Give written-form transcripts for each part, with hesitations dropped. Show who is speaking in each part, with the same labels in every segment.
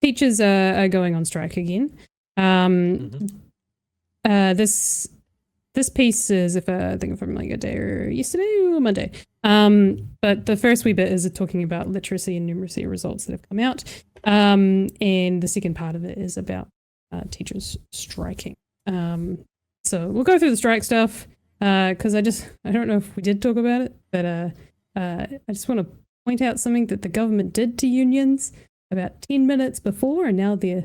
Speaker 1: teachers are going on strike again. This piece is, I think from like a day or yesterday or Monday. But the first wee bit is talking about literacy and numeracy results that have come out. And the second part of it is about teachers striking. So we'll go through the strike stuff because I don't know if we did talk about it, but I just want to point out something that the government did to unions about 10 minutes before, and now they're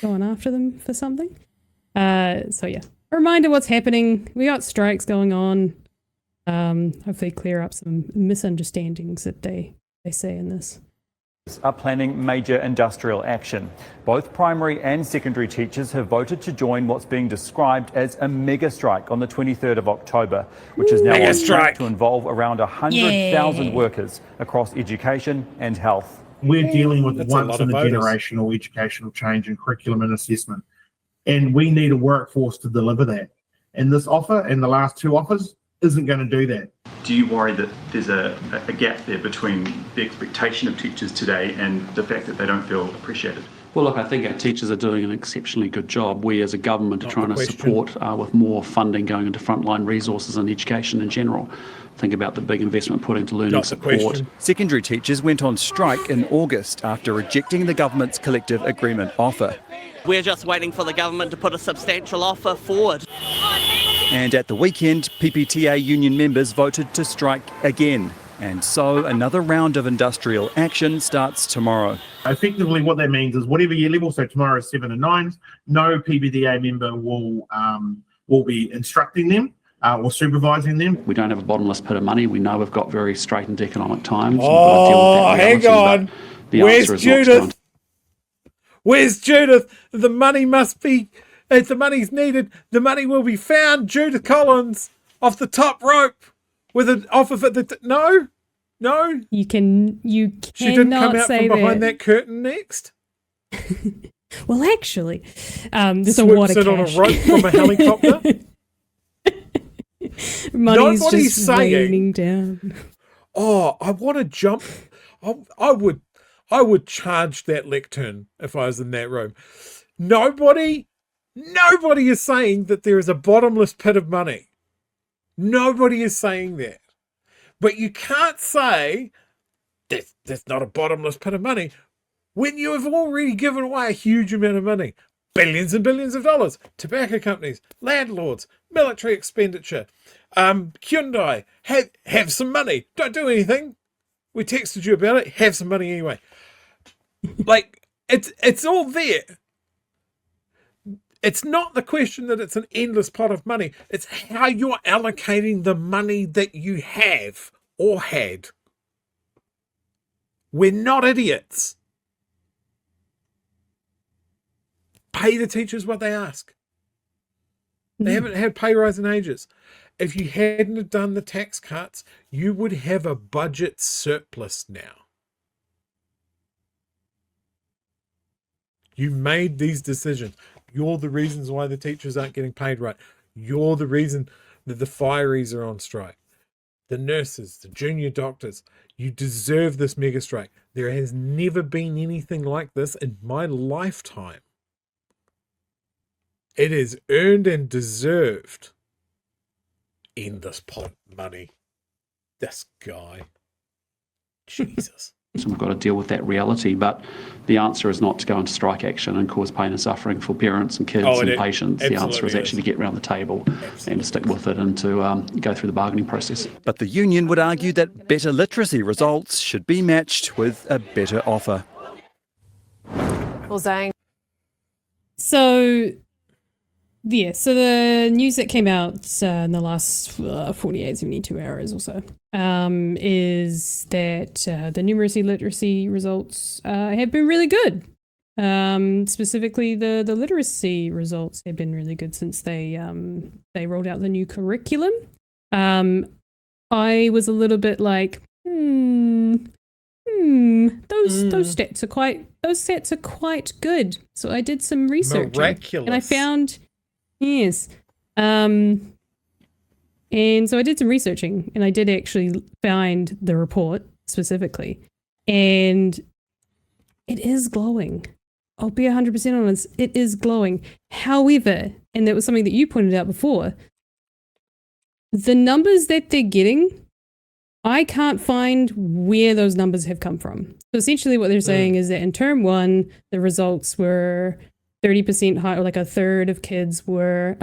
Speaker 1: going after them for something. So yeah, a reminder what's happening. We got strikes going on. Hopefully clear up some misunderstandings that they say in this.
Speaker 2: Are planning major industrial action. Both primary and secondary teachers have voted to join what's being described as a mega strike on the 23rd of October, which is now on track to involve around 100,000 workers across education and health.
Speaker 3: We're dealing with once-in-a-generational educational change in curriculum and assessment, and we need a workforce to deliver that. And this offer and the last two offers isn't going to do that.
Speaker 4: Do you worry that there's a gap there between the expectation of teachers today and the fact that they don't feel appreciated?
Speaker 5: Well, look, I think our teachers are doing an exceptionally good job. We as a government are trying to support with more funding going into frontline resources and education in general. Think about the big investment put into learning support.
Speaker 2: Secondary teachers went on strike in August after rejecting the government's collective agreement offer.
Speaker 6: We're just waiting for the government to put a substantial offer forward.
Speaker 2: And at the weekend, PPTA union members voted to strike again. And so another round of industrial action starts tomorrow.
Speaker 3: Effectively what that means is whatever year level, so tomorrow is 7 and 9s, no PPTA member will be instructing them or supervising them.
Speaker 5: We don't have a bottomless pit of money. We know we've got very straitened economic times.
Speaker 7: Oh, hang on. Where's Judith? Where's Judith? The money must be... If the money's needed, the money will be found. Judith Collins off the top rope with an offer for the... No?
Speaker 1: You cannot
Speaker 7: She didn't come out
Speaker 1: say
Speaker 7: from behind that curtain next?
Speaker 1: Well, actually, there's a water
Speaker 7: cache.
Speaker 1: On
Speaker 7: a rope from a helicopter?
Speaker 1: Money's Nobody's just raining down.
Speaker 7: Oh, I want to jump. I would charge that lectern if I was in that room. Nobody is saying that there is a bottomless pit of money. Nobody is saying that. But you can't say there's not a bottomless pit of money when you have already given away a huge amount of money. Billions and billions of dollars. Tobacco companies, landlords, military expenditure. Hyundai, have some money. Don't do anything. We texted you about it. Have some money anyway. Like, it's all there. It's not the question that it's an endless pot of money. It's how you're allocating the money that you have or had. We're not idiots. Pay the teachers what they ask. They haven't had pay rise in ages. If you hadn't have done the tax cuts, you would have a budget surplus now. You made these decisions. You're the reasons why the teachers aren't getting paid right. You're the reason that the fireys are on strike. The nurses, the junior doctors, you deserve this mega strike. There has never been anything like this in my lifetime. It is earned and deserved. In this pot of money. This guy. Jesus.
Speaker 5: So we've got to deal with that reality, but the answer is not to go into strike action and cause pain and suffering for parents and kids and patients. The answer is actually to get around the table and to stick with it and to go through the bargaining process.
Speaker 2: But the union would argue that better literacy results should be matched with a better offer.
Speaker 8: Well, Zane.
Speaker 1: So the news that came out in the last 48, 72 hours or so is that the numeracy literacy results have been really good. Specifically, the literacy results have been really good since they rolled out the new curriculum. I was a little bit like, those stats are quite good. So I did some research and I found. Yes. And so I did some researching and I did actually find the report specifically. And it is glowing. I'll be 100% honest, it is glowing. However, and that was something that you pointed out before, the numbers that they're getting, I can't find where those numbers have come from. So essentially what they're saying is that in term 1, the results were 30% higher, or like a third of kids were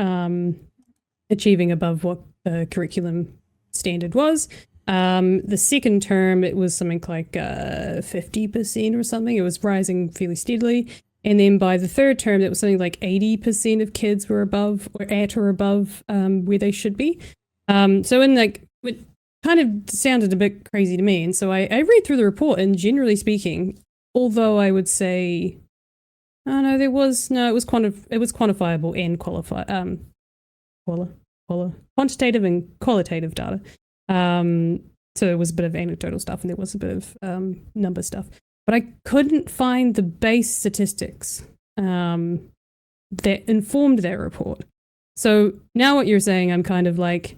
Speaker 1: achieving above what the curriculum standard was. The second term, it was something like 50% or something. It was rising fairly steadily. And then by the third term, it was something like 80% of kids were above or at or above where they should be. So in like, it kind of sounded a bit crazy to me. And so I read through the report, and generally speaking, although I would say, oh no, it was quantifiable and quantitative and qualitative data. So there was a bit of anecdotal stuff and there was a bit of number stuff. But I couldn't find the base statistics that informed that report. So now what you're saying, I'm kind of like,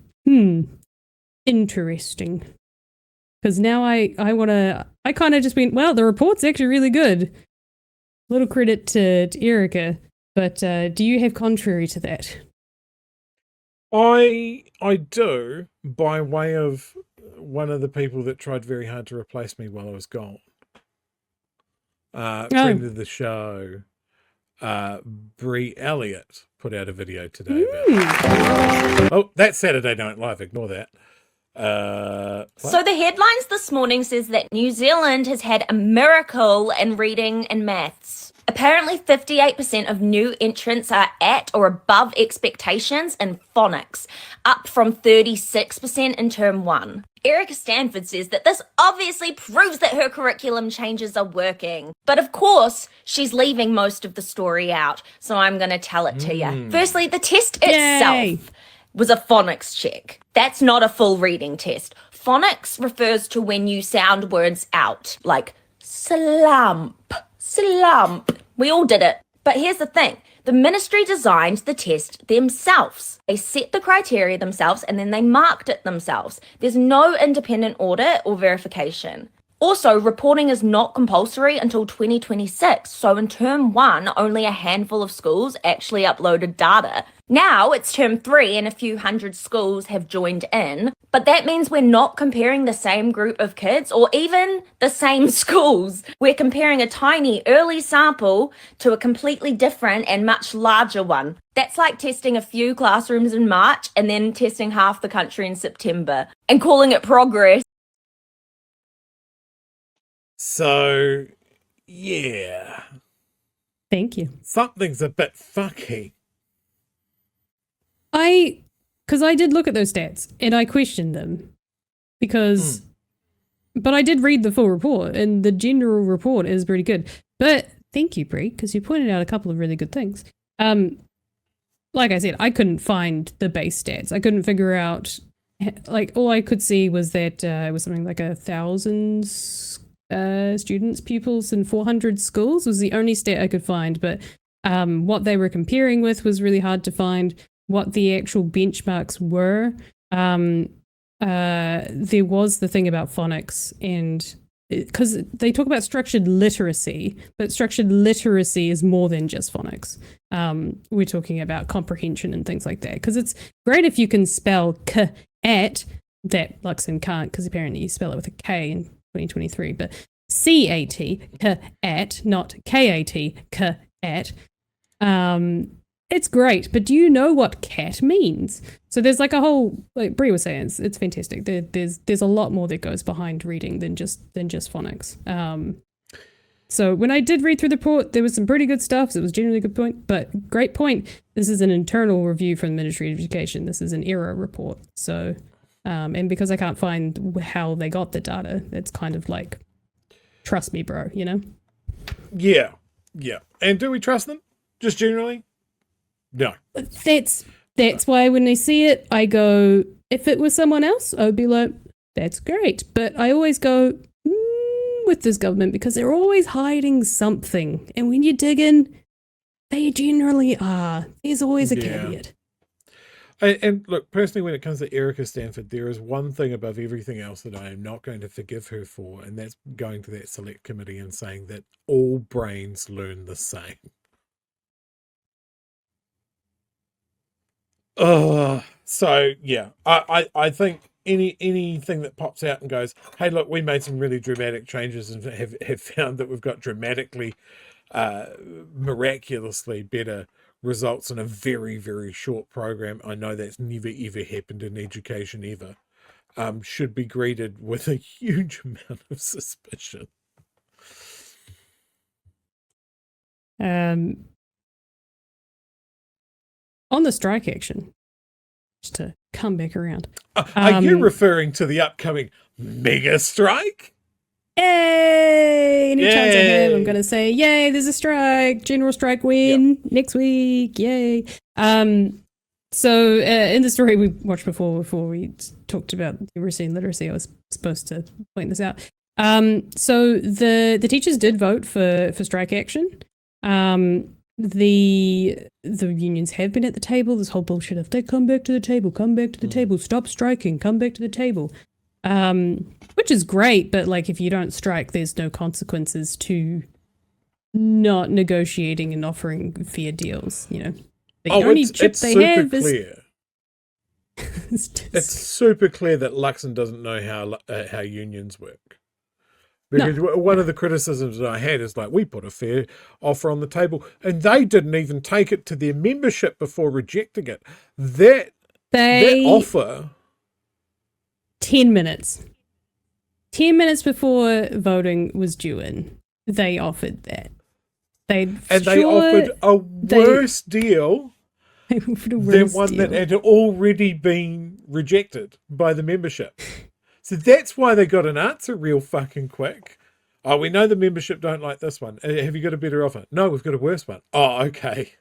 Speaker 1: interesting. Because now I kind of just went, well, the report's actually really good. Little credit to Erica. But do you have contrary to that?
Speaker 7: I do, by way of one of the people that tried very hard to replace me while I was gone. Friend of the show, Brie Elliott, put out a video today about that's Saturday Night Live, ignore that.
Speaker 9: So the headlines this morning says that New Zealand has had a miracle in reading and maths. Apparently 58% of new entrants are at or above expectations in phonics, up from 36% in term 1. Erica Stanford says that this obviously proves that her curriculum changes are working. But of course, she's leaving most of the story out, so I'm going to tell it to you. Firstly, the test itself was a phonics check. That's not a full reading test. Phonics refers to when you sound words out, like slump, slump. We all did it. But here's the thing. The ministry designed the test themselves. They set the criteria themselves and then they marked it themselves. There's no independent audit or verification. Also, reporting is not compulsory until 2026. So in term 1, only a handful of schools actually uploaded data. Now it's term 3 and a few hundred schools have joined in. But that means we're not comparing the same group of kids or even the same schools. We're comparing a tiny early sample to a completely different and much larger one. That's like testing a few classrooms in March and then testing half the country in September and calling it progress.
Speaker 7: So, yeah.
Speaker 1: Thank you.
Speaker 7: Something's a bit fucky.
Speaker 1: Because I did look at those stats and I questioned them because, but I did read the full report and the general report is pretty good. But thank you, Brie, because you pointed out a couple of really good things. Like I said, I couldn't find the base stats. I couldn't figure out, like, all I could see was that it was something like 1,000 students, pupils in 400 schools was the only stat I could find. But what they were comparing with was really hard to find. What the actual benchmarks were. There was the thing about phonics, and because they talk about structured literacy, but structured literacy is more than just phonics. We're talking about comprehension and things like that, because it's great if you can spell cat, that Luxon can't, because apparently you spell it with a K in 2023, but C-A-T, cat, not K-A-T, cat. It's great, but do you know what cat means? So there's like a whole, like Brie was saying, it's fantastic. There's a lot more that goes behind reading than just phonics. So when I did read through the report, there was some pretty good stuff. So it was generally a good point, but great point. This is an internal review from the Ministry of Education. This is an error report. So, and because I can't find how they got the data, it's kind of like, trust me, bro, you know?
Speaker 7: Yeah. And do we trust them? Just generally? No.
Speaker 1: That's why when I see it, I go, if it was someone else, I would be like, that's great. But I always go, with this government, because they're always hiding something. And when you dig in, they generally are. There's always a caveat.
Speaker 7: And look, personally, when it comes to Erica Stanford, there is one thing above everything else that I am not going to forgive her for, and that's going to that select committee and saying that all brains learn the same. So yeah, I think anything that pops out and goes, hey, look, we made some really dramatic changes and have found that we've got dramatically, miraculously better results in a very, very short program. I know that's never ever happened in education ever. Should be greeted with a huge amount of suspicion.
Speaker 1: On the strike action, just to come back around.
Speaker 7: Are you referring to the upcoming mega strike?
Speaker 1: Yay! Any chance I have, I'm going to say, yay, there's a strike. General strike win next week. Yay. So in the story we watched before we talked about numeracy and literacy, I was supposed to point this out. So the teachers did vote for strike action. The unions have been at the table. This whole bullshit of they come back to the table, stop striking, come back to the table. Which is great, but like if you don't strike, there's no consequences to not negotiating and offering fair deals. You know, the only chip they have is
Speaker 7: it's super clear that Luxon doesn't know how unions work. Because one of the criticisms that I had is like, we put a fair offer on the table and they didn't even take it to their membership before rejecting it. That offer...
Speaker 1: 10 minutes. 10 minutes before voting was due in, they offered that. They offered
Speaker 7: a worse deal than one that had already been rejected by the membership. So that's why they got an answer real fucking quick. Oh, we know the membership don't like this one. Have you got a better offer? No, we've got a worse one. Oh, okay.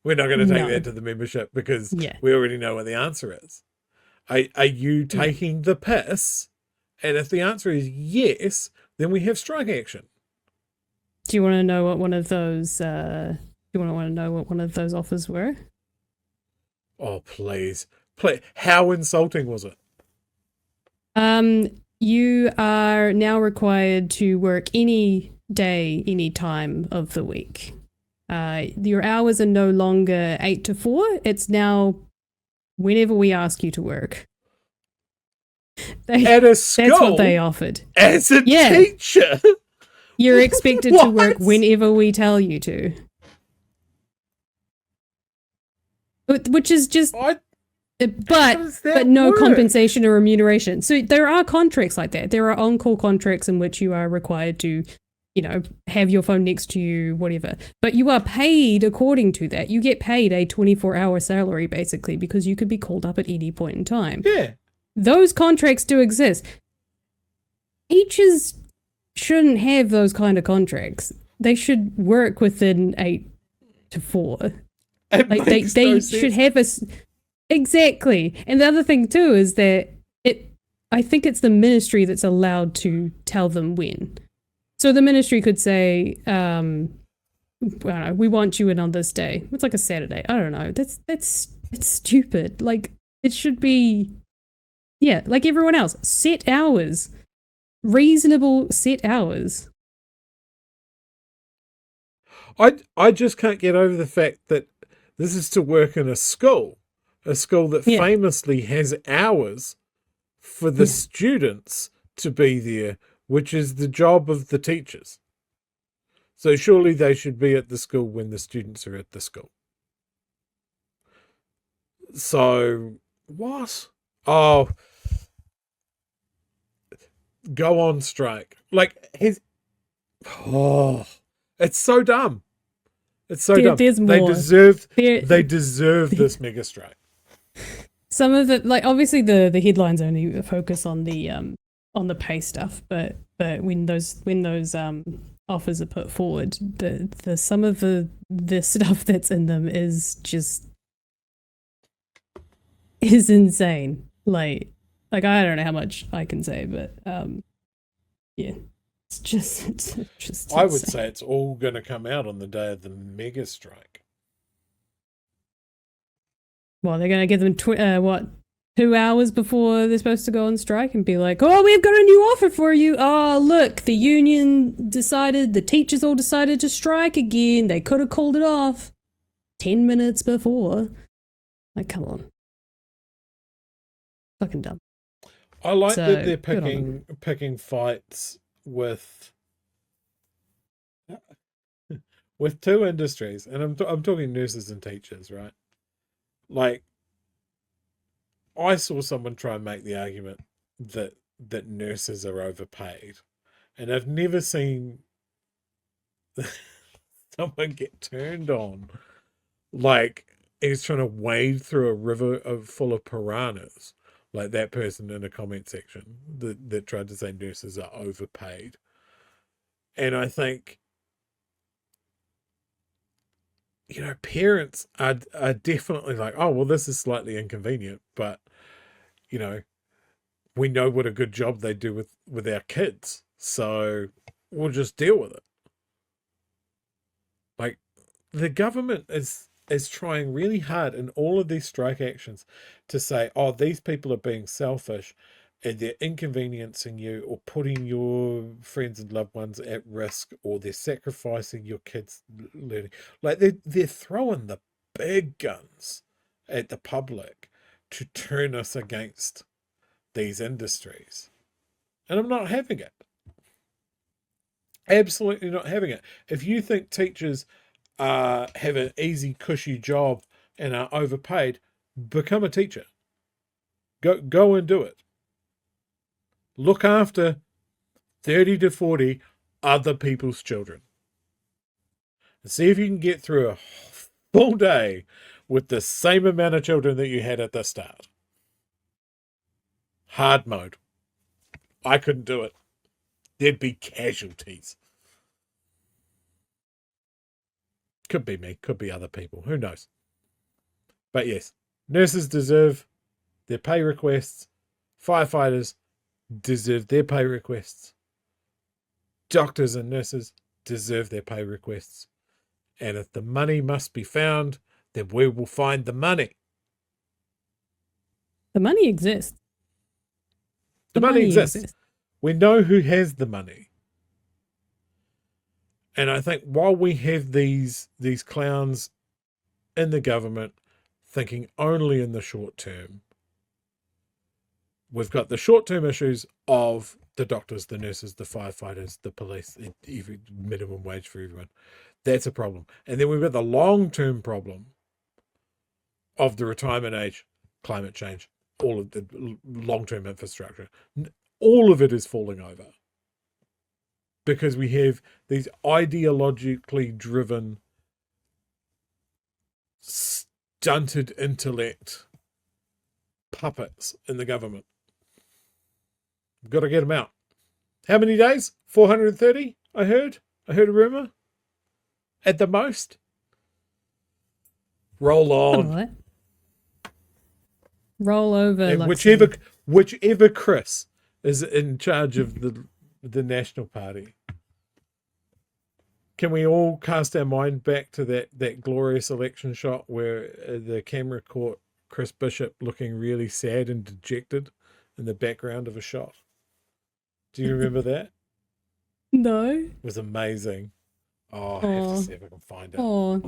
Speaker 7: We're not going to take that to the membership because we already know what the answer is. Are you taking the piss? And if the answer is yes, then we have strike action.
Speaker 1: Do you want to know what one of those? Do you want to know what one of those offers were?
Speaker 7: Oh, please. How insulting was it?
Speaker 1: You are now required to work any day, any time of the week. Your hours are no longer 8 to 4. It's now whenever we ask you to work.
Speaker 7: At a school?
Speaker 1: That's what they offered.
Speaker 7: As a teacher?
Speaker 1: You're expected to work whenever we tell you to. Which is just... But no compensation or remuneration. So there are contracts like that. There are on-call contracts in which you are required to, have your phone next to you, whatever. But you are paid according to that. You get paid a 24-hour salary, basically, because you could be called up at any point in time.
Speaker 7: Yeah.
Speaker 1: Those contracts do exist. Teachers shouldn't have those kind of contracts. They should work within 8 to 4. They should have a... Exactly. And the other thing too is that I think it's the ministry that's allowed to tell them when. So the ministry could say, I don't know, we want you in on this day. It's like a Saturday. I don't know. It's stupid. Like it should be, like everyone else. Set hours. Reasonable set hours.
Speaker 7: I just can't get over the fact that this is to work in a school that famously has hours for the students to be there, which is the job of the teachers. So surely they should be at the school when the students are at the school. So, what? Oh, go on strike. Like, it's so dumb. It's so dumb.
Speaker 1: There's more.
Speaker 7: They deserve this mega strike.
Speaker 1: Some of the, like, obviously the headlines only focus on the pay stuff, but when those offers are put forward, the some of the stuff that's in them is insane. Like I don't know how much I can say, but it's just
Speaker 7: I would say it's all going to come out on the day of the mega strike.
Speaker 1: Well, they're going to give them 2 hours before they're supposed to go on strike and be like, "Oh, we've got a new offer for you. Oh, look, the union decided, the teachers all decided to strike again. They could have called it off 10 minutes before." Like, come on. Fucking dumb.
Speaker 7: I like that they're picking fights with two industries, and I'm talking nurses and teachers, right? Like, I saw someone try and make the argument that nurses are overpaid, and I've never seen someone get turned on like he's trying to wade through a river full of piranhas, like that person in a comment section that tried to say nurses are overpaid. And I think, parents are definitely like, oh, well, this is slightly inconvenient, but, we know what a good job they do with our kids, so we'll just deal with it. Like, the government is trying really hard in all of these strike actions to say, oh, these people are being selfish and they're inconveniencing you or putting your friends and loved ones at risk, or they're sacrificing your kids' learning. Like, they're throwing the big guns at the public to turn us against these industries. And I'm not having it. Absolutely not having it. If you think teachers have an easy, cushy job and are overpaid, become a teacher. Go and do it. Look after 30 to 40 other people's children. And see if you can get through a full day with the same amount of children that you had at the start. Hard mode. I couldn't do it. There'd be casualties. Could be me, could be other people. Who knows? But yes, nurses deserve their pay requests. Firefighters deserve their pay requests. Doctors and nurses deserve their pay requests. And if the money must be found, then we will find the money.
Speaker 1: The money exists.
Speaker 7: The money exists. We know who has the money. And I think while we have these clowns in the government thinking only in the short term, we've got the short-term issues of the doctors, the nurses, the firefighters, the police, even minimum wage for everyone. That's a problem. And then we've got the long-term problem of the retirement age, climate change, all of the long-term infrastructure. All of it is falling over because we have these ideologically driven, stunted intellect puppets in the government. We've got to get them out. How many days? 430, I heard. I heard a rumor. At the most. Roll on.
Speaker 1: Roll over.
Speaker 7: And whichever Chris is in charge of the National Party. Can we all cast our mind back to that glorious election shot where the camera caught Chris Bishop looking really sad and dejected in the background of a shot? Do you remember that?
Speaker 1: No.
Speaker 7: It was amazing. Oh, I have to see if I can find it.
Speaker 1: Oh.